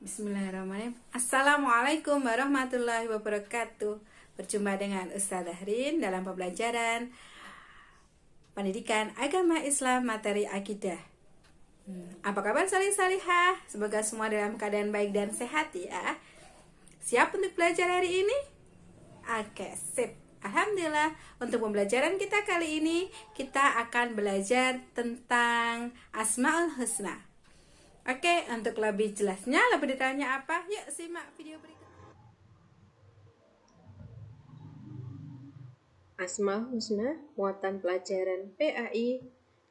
Bismillahirrahmanirrahim. Assalamualaikum warahmatullahi wabarakatuh. Berjumpa dengan Ustazah Rin dalam pembelajaran Pendidikan Agama Islam Materi Akidah. Apa kabar salih-salihah? Semoga semua dalam keadaan baik dan sehat ya. Siap untuk belajar hari ini? Oke, sip. Alhamdulillah, untuk pembelajaran kita kali ini kita akan belajar tentang Asmaul Husna. Oke, untuk lebih jelasnya, lebih detailnya apa? Yuk simak video berikut. Asmaul Husna, muatan pelajaran PAI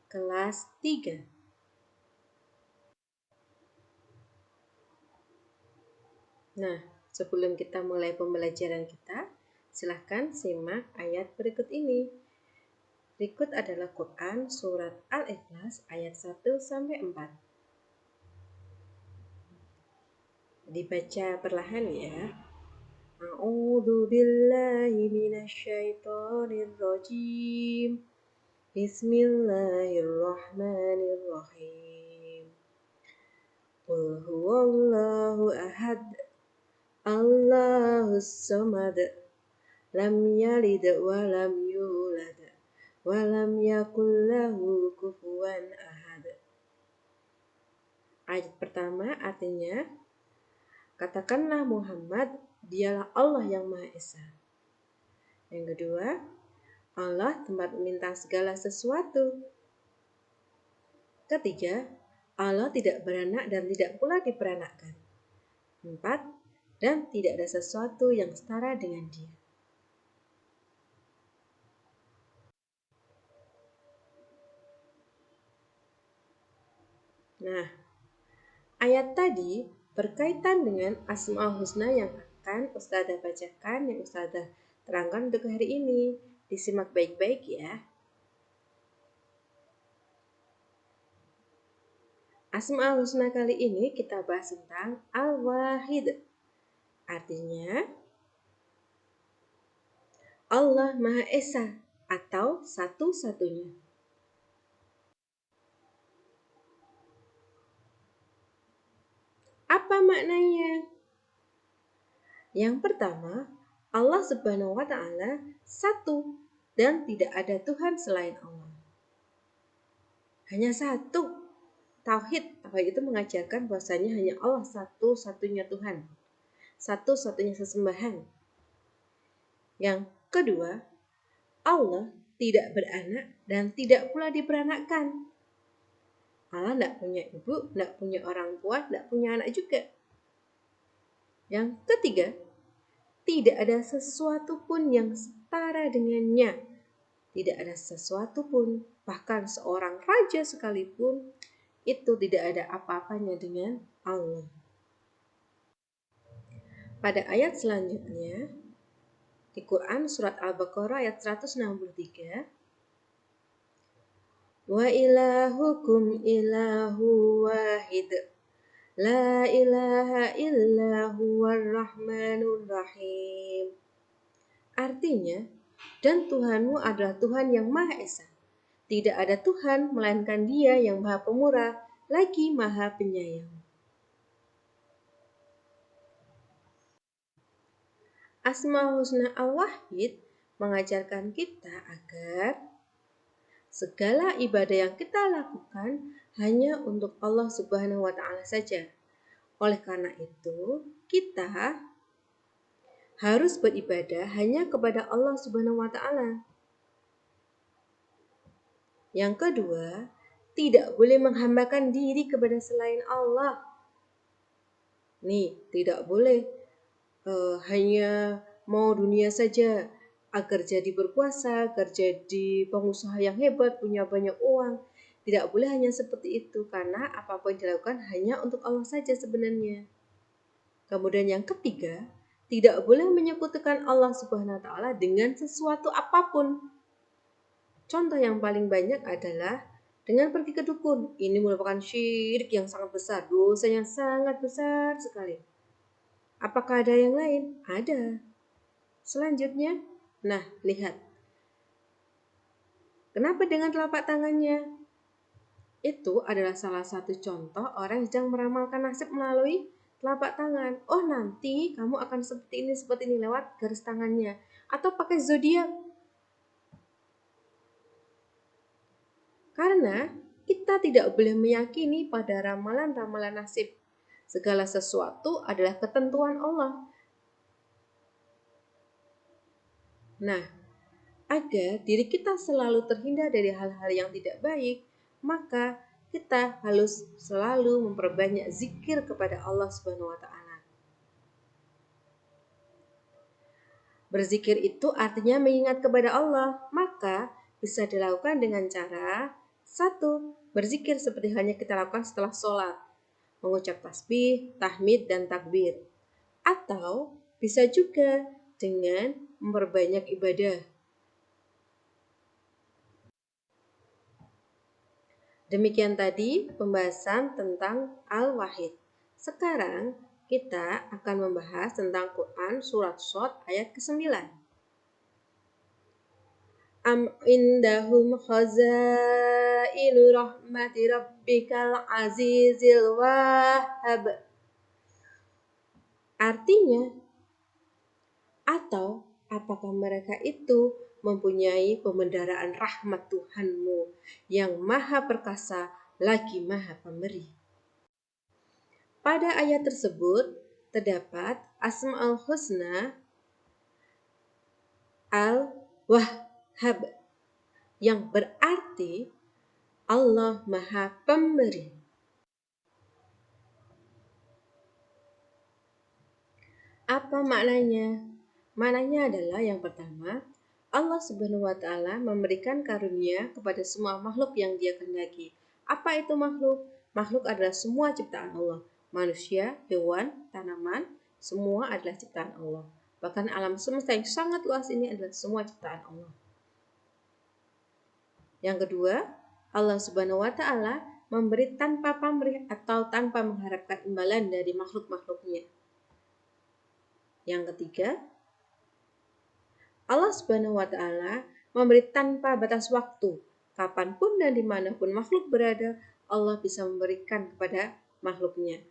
kelas 3. Nah, sebelum kita mulai pembelajaran kita, silahkan simak ayat berikut ini. Berikut adalah Quran surat Al-Ikhlas ayat 1-4. Dibaca perlahan ya. A'udzu billahi minasyaitonir rajim. Bismillahirrahmanirrahim. Qul huwallahu ahad. Allahus samad. Lam yalid wa lam yulad wa lam yakul lahu kufuwan ahad. Ayat pertama artinya, katakanlah Muhammad, dialah Allah yang Maha Esa. Yang kedua, Allah tempat meminta segala sesuatu. Ketiga, Allah tidak beranak dan tidak pula diperanakkan. 4. Dan tidak ada sesuatu yang setara dengan Dia. Nah, ayat tadi berkaitan dengan Asmaul Husna yang akan Ustazah bacakan, yang Ustazah terangkan untuk hari ini. Disimak baik-baik ya. Asmaul Husna kali ini kita bahas tentang Al-Wahid. Artinya, Allah Maha Esa atau satu-satunya. Apa maknanya? Yang pertama, Allah Subhanahu wa Ta'ala satu dan tidak ada Tuhan selain Allah. Hanya satu. Tauhid itu mengajarkan bahwasanya hanya Allah satu-satunya Tuhan, satu-satunya sesembahan. Yang kedua, Allah tidak beranak dan tidak pula diperanakkan. Allah tidak punya ibu, tidak punya orang tua, tidak punya anak juga. Yang ketiga, tidak ada sesuatu pun yang setara dengannya. Tidak ada sesuatu pun, bahkan seorang raja sekalipun, itu tidak ada apa-apanya dengan Allah. Pada ayat selanjutnya, di Quran surat Al-Baqarah ayat 163, wa ilahukum ilahu wahid. La ilaha illa huwar rahmanur rahim. Artinya, dan Tuhanmu adalah Tuhan yang Maha Esa. Tidak ada Tuhan melainkan Dia yang Maha Pemurah, lagi Maha Penyayang. Asmaul Husna Al-Wahid mengajarkan kita agar segala ibadah yang kita lakukan hanya untuk Allah Subhanahu wa Ta'ala saja. Oleh karena itu, kita harus beribadah hanya kepada Allah Subhanahu wa Ta'ala. Yang kedua, tidak boleh menghambakan diri kepada selain Allah. Tidak boleh hanya mau dunia saja, agar jadi berkuasa, agar jadi pengusaha yang hebat, punya banyak uang. Tidak boleh hanya seperti itu, karena apapun yang dilakukan hanya untuk Allah saja sebenarnya. Kemudian yang ketiga, tidak boleh menyekutukan Allah Subhanahu wa Ta'ala dengan sesuatu apapun. Contoh yang paling banyak adalah dengan pergi ke dukun. Ini merupakan syirik yang sangat besar, dosa yang sangat besar sekali. Apakah ada yang lain? Ada. Selanjutnya, lihat. Kenapa dengan telapak tangannya? Itu adalah salah satu contoh orang yang sedang meramalkan nasib melalui telapak tangan. Oh, nanti kamu akan seperti ini lewat garis tangannya. Atau pakai zodiak. Karena kita tidak boleh meyakini pada ramalan-ramalan nasib. Segala sesuatu adalah ketentuan Allah. Nah, agar diri kita selalu terhindar dari hal-hal yang tidak baik, maka kita harus selalu memperbanyak zikir kepada Allah Subhanahu wa taala. Berzikir itu artinya mengingat kepada Allah, maka bisa dilakukan dengan cara 1. Berzikir seperti halnya kita lakukan setelah sholat, mengucap tasbih, tahmid, dan takbir. Atau bisa juga dengan memperbanyak ibadah. Demikian tadi pembahasan tentang Al-Wahid. Sekarang kita akan membahas tentang Quran surat Shad ayat ke-9. Am indahum khazainu rahmati rabbikal azizil wahhab. Artinya, atau apakah mereka itu mempunyai pembendaraan rahmat Tuhanmu yang maha perkasa lagi maha pemberi. Pada ayat tersebut terdapat Asma'ul Husna Al-Wahhab yang berarti Allah maha pemberi. Apa maknanya? Maknanya adalah yang pertama, Allah Subhanahu wa taala memberikan karunia kepada semua makhluk yang Dia kehendaki. Apa itu makhluk? Makhluk adalah semua ciptaan Allah. Manusia, hewan, tanaman, semua adalah ciptaan Allah. Bahkan alam semesta yang sangat luas ini adalah semua ciptaan Allah. Yang kedua, Allah Subhanahu wa taala memberi tanpa pamrih atau tanpa mengharapkan imbalan dari makhluk-makhluknya. Yang ketiga, Allah Subhanahu wa taala memberi tanpa batas waktu. Kapanpun dan dimanapun makhluk berada, Allah bisa memberikan kepada makhluknya.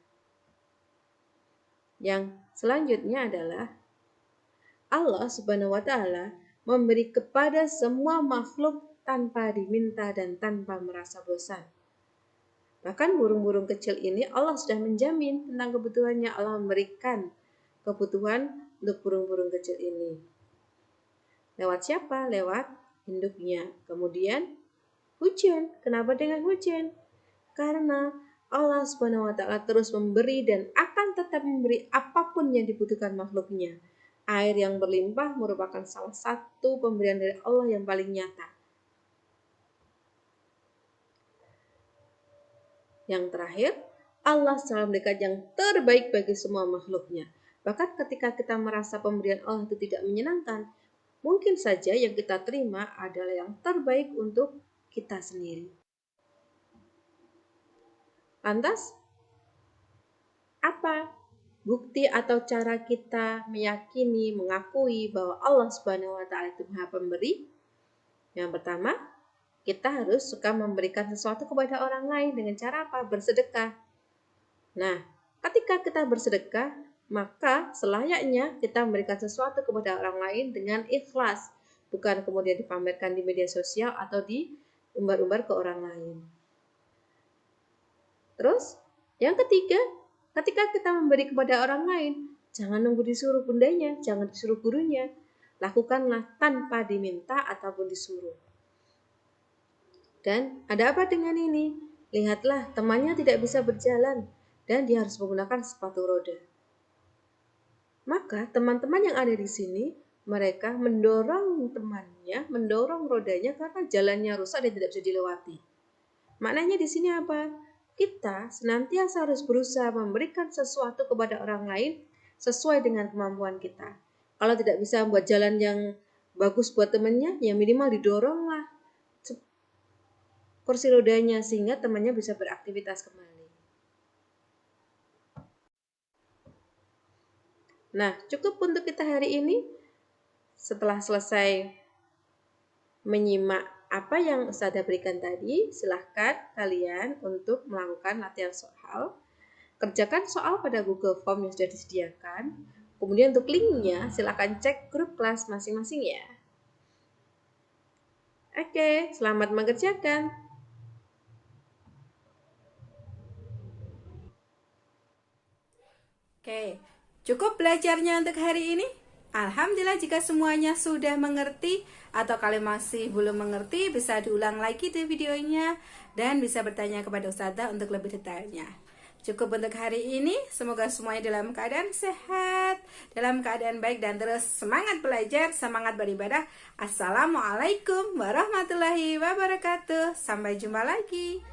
Yang selanjutnya adalah Allah Subhanahu wa taala memberi kepada semua makhluk tanpa diminta dan tanpa merasa bosan. Bahkan burung-burung kecil ini Allah sudah menjamin tentang kebutuhannya. Allah memberikan kebutuhan untuk burung-burung kecil ini. Lewat siapa? Lewat induknya. Kemudian hujan. Kenapa dengan hujan? Karena Allah Subhanahu wa taala terus memberi dan akan tetap memberi apapun yang dibutuhkan makhluknya. Air yang berlimpah merupakan salah satu pemberian dari Allah yang paling nyata. Yang terakhir, Allah selalu memberikan yang terbaik bagi semua makhluknya. Bahkan ketika kita merasa pemberian Allah itu tidak menyenangkan, mungkin saja yang kita terima adalah yang terbaik untuk kita sendiri. Lantas, apa bukti atau cara kita meyakini, mengakui bahwa Allah Subhanahu wa taala itu Maha Pemberi? Yang pertama, kita harus suka memberikan sesuatu kepada orang lain dengan cara apa? Bersedekah. Nah, ketika kita bersedekah, maka selayaknya kita memberikan sesuatu kepada orang lain dengan ikhlas, bukan kemudian dipamerkan di media sosial atau diumbar-umbar ke orang lain. Terus, yang ketiga, ketika kita memberi kepada orang lain, jangan nunggu disuruh bundanya, jangan disuruh gurunya. Lakukanlah tanpa diminta ataupun disuruh. Dan ada apa dengan ini? Lihatlah, temannya tidak bisa berjalan dan dia harus menggunakan sepatu roda. Maka teman-teman yang ada di sini, mereka mendorong temannya, mendorong rodanya karena jalannya rusak dan tidak bisa dilewati. Maknanya di sini apa? Kita senantiasa harus berusaha memberikan sesuatu kepada orang lain sesuai dengan kemampuan kita. Kalau tidak bisa membuat jalan yang bagus buat temannya, ya minimal didoronglah kursi rodanya sehingga temannya bisa beraktivitas kembali. Nah, cukup untuk kita hari ini. Setelah selesai menyimak apa yang Ustazah berikan tadi, silahkan kalian untuk melakukan latihan soal. kerjakan soal pada Google Form yang sudah disediakan. Kemudian untuk linknya silakan cek grup kelas masing-masing ya. Oke, selamat mengerjakan. Oke, cukup belajarnya untuk hari ini? Alhamdulillah jika semuanya sudah mengerti atau kalian masih belum mengerti bisa diulang lagi di videonya dan bisa bertanya kepada Ustazah untuk lebih detailnya. Cukup untuk hari ini, semoga semuanya dalam keadaan sehat, dalam keadaan baik dan terus semangat belajar, semangat beribadah. Assalamualaikum warahmatullahi wabarakatuh. Sampai jumpa lagi.